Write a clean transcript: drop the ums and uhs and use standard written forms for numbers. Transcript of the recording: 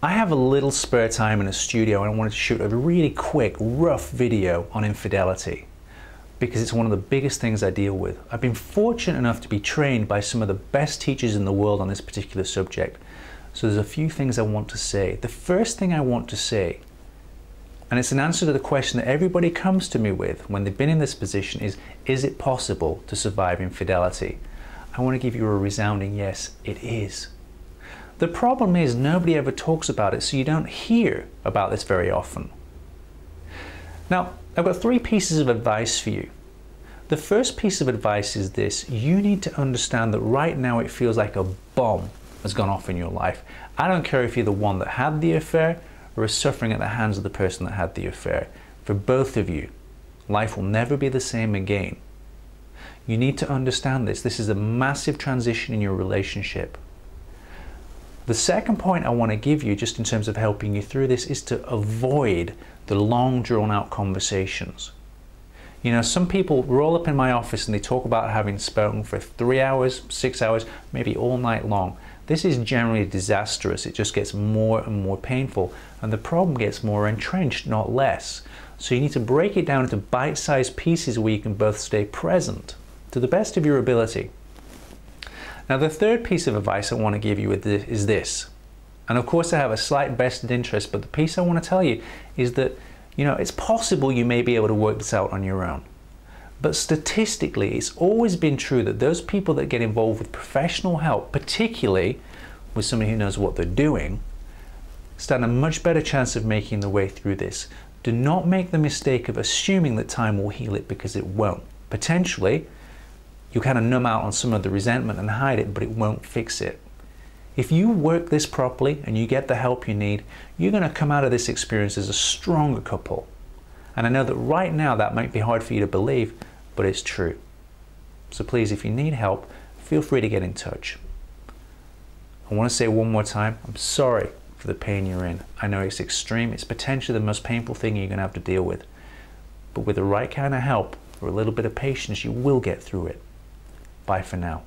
I have a little spare time in a studio and I wanted to shoot a really quick, rough video on infidelity because it's one of the biggest things I deal with. I've been fortunate enough to be trained by some of the best teachers in the world on this particular subject. So there's a few things I want to say. The first thing I want to say, and it's an answer to the question that everybody comes to me with when they've been in this position, is it possible to survive infidelity? I want to give you a resounding yes, it is. The problem is nobody ever talks about it, so you don't hear about this very often. Now, I've got 3 pieces of advice for you. The first piece of advice is this: you need to understand that right now it feels like a bomb has gone off in your life. I don't care if you're the one that had the affair or is suffering at the hands of the person that had the affair. For both of you, life will never be the same again. You need to understand this. This is a massive transition in your relationship. The second point I want to give you, just in terms of helping you through this, is to avoid the long drawn out conversations. You know, some people roll up in my office and they talk about having spoken for 3 hours, 6 hours, maybe all night long. This is generally disastrous. It just gets more and more painful, and the problem gets more entrenched, not less. So you need to break it down into bite-sized pieces where you can both stay present to the best of your ability. Now, the third piece of advice I want to give you is this. And of course I have a slight vested interest, but the piece I want to tell you is that, you know, it's possible you may be able to work this out on your own. But statistically, it's always been true that those people that get involved with professional help, particularly with somebody who knows what they're doing, stand a much better chance of making their way through this. Do not make the mistake of assuming that time will heal it, because it won't. Potentially, you kind of numb out on some of the resentment and hide it, but it won't fix it. If you work this properly and you get the help you need, you're going to come out of this experience as a stronger couple. And I know that right now that might be hard for you to believe, but it's true. So please, if you need help, feel free to get in touch. I want to say one more time, I'm sorry for the pain you're in. I know it's extreme. It's potentially the most painful thing you're going to have to deal with. But with the right kind of help or a little bit of patience, you will get through it. Bye for now.